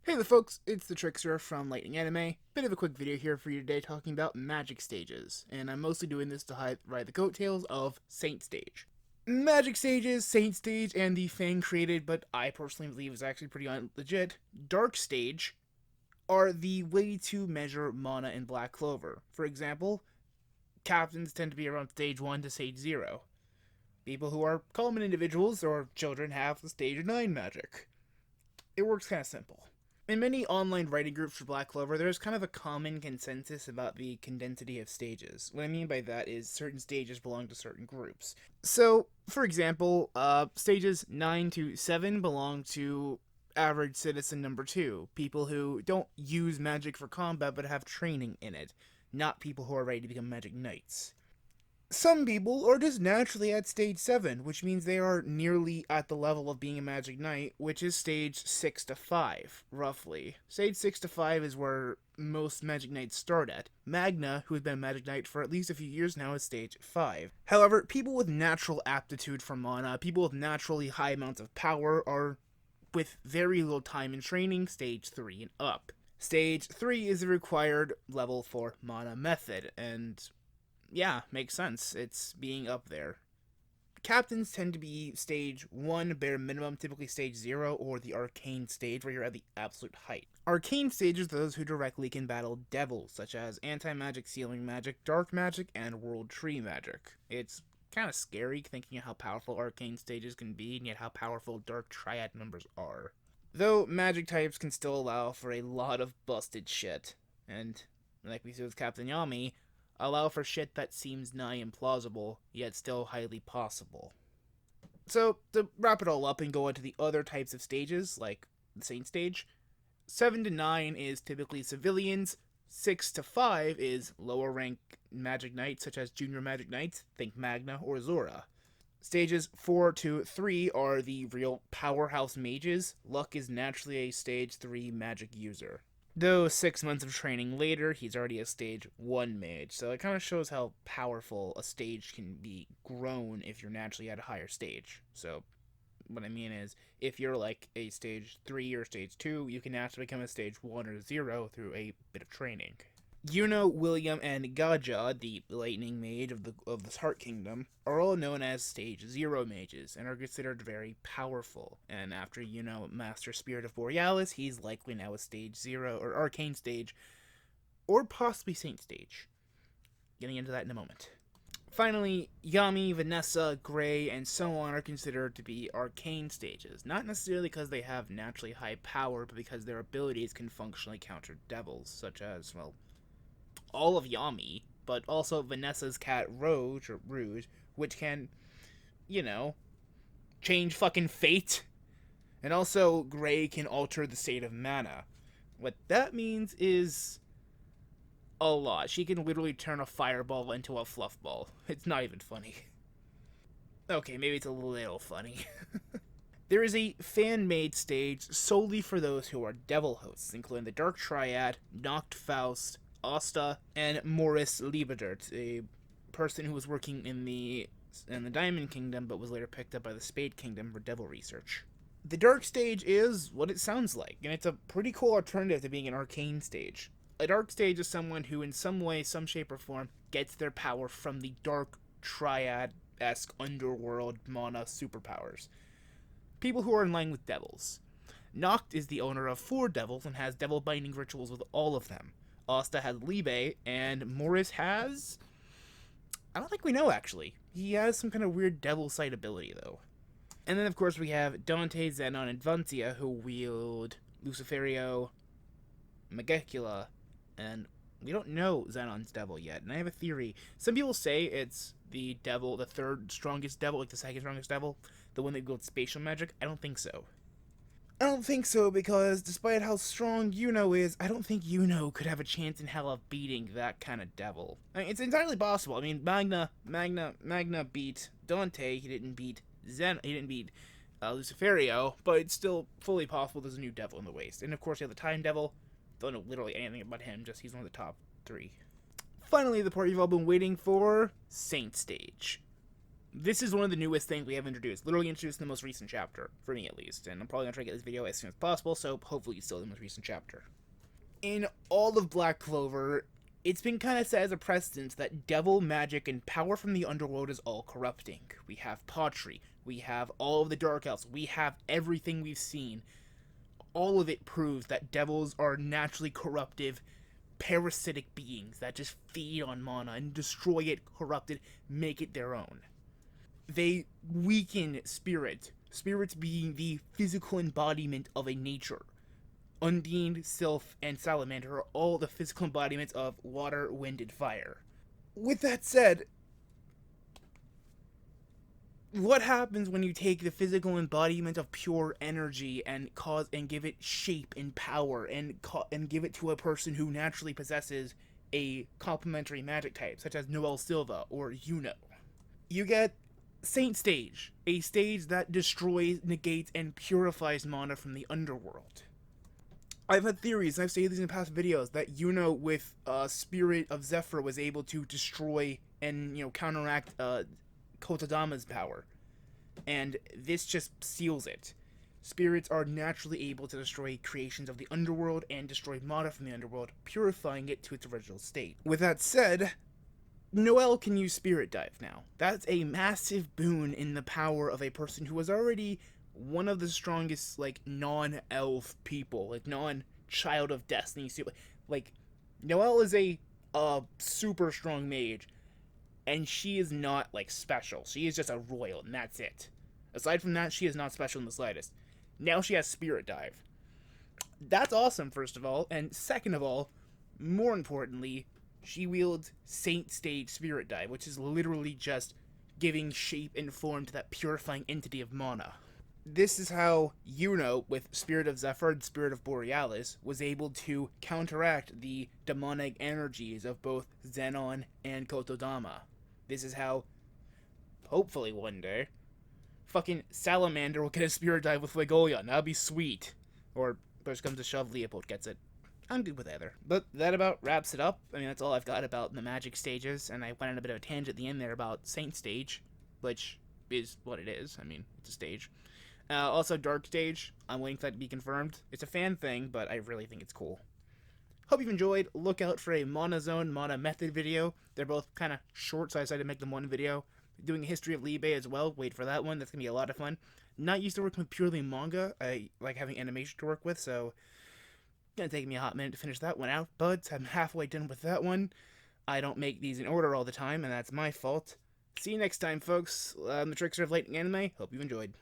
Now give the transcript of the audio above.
Hey there folks, it's the Trickster from Lightning Anime. Bit of a quick video here for you today talking about magic stages, and I'm mostly doing this to ride the coattails of Saint Stage. Magic stages, Saint Stage, and the fan created, but I personally believe is actually pretty legit, Dark Stage, are the way to measure mana in Black Clover. For example, captains tend to be around stage 1 to stage 0. People who are common individuals or children have the stage 9 magic. It works kind of simple. In many online writing groups for Black Clover, there's kind of a common consensus about the condensity of stages. What I mean by that is certain stages belong to certain groups. So, for example, stages 9 to 7 belong to average citizen number 2, people who don't use magic for combat but have training in it, not people who are ready to become magic knights. Some people are just naturally at stage 7, which means they are nearly at the level of being a Magic Knight, which is stage 6 to 5, roughly. Stage 6 to 5 is where most Magic Knights start at. Magna, who has been a Magic Knight for at least a few years now, is stage 5. However, people with natural aptitude for mana, people with naturally high amounts of power, are, with very little time in training, stage 3 and up. Stage 3 is the required level for mana method, and yeah, makes sense. It's being up there. Captains tend to be stage 1, bare minimum, typically stage 0, or the arcane stage, where you're at the absolute height. Arcane stages are those who directly can battle devils, such as anti-magic, sealing magic, dark magic, and world tree magic. It's kind of scary thinking of how powerful arcane stages can be, and yet how powerful dark triad members are. Though magic types can still allow for a lot of busted shit, and like we see with Captain Yami, allow for shit that seems nigh implausible, yet still highly possible. So, to wrap it all up and go into the other types of stages, like the Saint Stage, 7 to 9 is typically civilians, 6 to 5 is lower rank Magic Knights, such as Junior Magic Knights, think Magna or Zora. Stages 4 to 3 are the real powerhouse mages. Luck is naturally a stage 3 magic user. Though 6 months of training later, he's already a stage 1 mage, so it kind of shows how powerful a stage can be grown if you're naturally at a higher stage. So, what I mean is, if you're like a stage 3 or stage 2, you can naturally become a stage 1 or 0 through a bit of training. Yuno, William, and Gaja, the lightning mage of the Heart Kingdom, are all known as stage 0 mages and are considered very powerful. And after Yuno master Spirit of Borealis, he's likely now a stage 0 or arcane stage, or possibly Saint stage. Getting into that in a moment. Finally, Yami, Vanessa, Gray, and so on are considered to be arcane stages, not necessarily because they have naturally high power, but because their abilities can functionally counter devils, such as, well, all of Yami, but also Vanessa's cat Rouge, which can, change fucking fate. And also, Gray can alter the state of mana. What that means is a lot. She can literally turn a fireball into a fluff ball. It's not even funny. Okay, maybe it's a little funny. There is a fan-made stage solely for those who are devil hosts, including the Dark Triad, Noct Faust, Asta, and Morris Liebedert, a person who was working in the Diamond Kingdom but was later picked up by the Spade Kingdom for devil research. The Dark Stage is what it sounds like, and it's a pretty cool alternative to being an arcane stage. A Dark Stage is someone who in some way, some shape or form, gets their power from the Dark Triad-esque underworld mana superpowers. People who are in line with devils. Noct is the owner of 4 devils and has devil binding rituals with all of them. Asta has Libe, and Morris has... I don't think we know, actually. He has some kind of weird devil sight ability, though. And then, of course, we have Dante, Zenon, and Vancia, who wield Luciferio, Megacula, and we don't know Zenon's devil yet. And I have a theory. Some people say it's the devil, the third strongest devil, like the second strongest devil, the one that wields spatial magic. I don't think so. I don't think so, because despite how strong Yuno is, I don't think Yuno could have a chance in hell of beating that kind of devil. I mean, it's entirely possible. I mean, Magna beat Dante. He didn't beat Luciferio, but it's still fully possible there's a new devil in the waste. And of course, you have the Time Devil. Don't know literally anything about him, just he's one of the top 3. Finally, the part you've all been waiting for, Saint Stage. This is one of the newest things we have introduced, literally introduced in the most recent chapter, for me at least, and I'm probably going to try to get this video as soon as possible, so hopefully it's still the most recent chapter. In all of Black Clover, it's been kind of set as a precedent that devil, magic, and power from the underworld is all corrupting. We have pottery, we have all of the dark elves, we have everything we've seen. All of it proves that devils are naturally corruptive, parasitic beings that just feed on mana and destroy it, corrupt it, make it their own. They weaken spirits being the physical embodiment of a nature. Undine, Sylph, and Salamander are all the physical embodiments of water, wind, and fire. With that said, what happens when you take the physical embodiment of pure energy and give it shape and power and give it to a person who naturally possesses a complementary magic type, such as Noelle Silva or Yuno? You get Saint Stage, a stage that destroys, negates, and purifies mana from the underworld. I've had theories, and I've stated these in past videos, that Yuno with Spirit of Zephyr was able to destroy and, counteract Kotodama's power. And this just seals it. Spirits are naturally able to destroy creations of the underworld and destroy mana from the underworld, purifying it to its original state. With that said, Noelle can use Spirit Dive now. That's a massive boon in the power of a person who was already one of the strongest, non-elf people, non-child of destiny. Noelle is a super strong mage, and she is not, special. She is just a royal, and that's it. Aside from that, she is not special in the slightest. Now she has Spirit Dive. That's awesome, first of all, and second of all, more importantly, she wields Saint Stage Spirit Dive, which is literally just giving shape and form to that purifying entity of mana. This is how Yuno, with Spirit of Zephyr and Spirit of Borealis, was able to counteract the demonic energies of both Zenon and Kotodama. This is how, hopefully one day, fucking Salamander will get a Spirit Dive with Legoyan. That'd be sweet. Or, push comes to shove, Leopold gets it. I'm good with either. But that about wraps it up. I mean, that's all I've got about the magic stages, and I went on a bit of a tangent at the end there about Saint Stage, which is what it is. I mean, it's a stage. Also, Dark Stage, I'm waiting for that to be confirmed. It's a fan thing, but I really think it's cool. Hope you've enjoyed. Look out for a Mana Zone, Mana Method video. They're both kind of short, so I decided to make them one video. Doing a history of Libe as well. Wait for that one. That's going to be a lot of fun. Not used to working with purely manga. I like having animation to work with, so it's going to take me a hot minute to finish that one out. But I'm halfway done with that one. I don't make these in order all the time, and that's my fault. See you next time, folks. I'm the Trickster of Lightning Anime. Hope you enjoyed.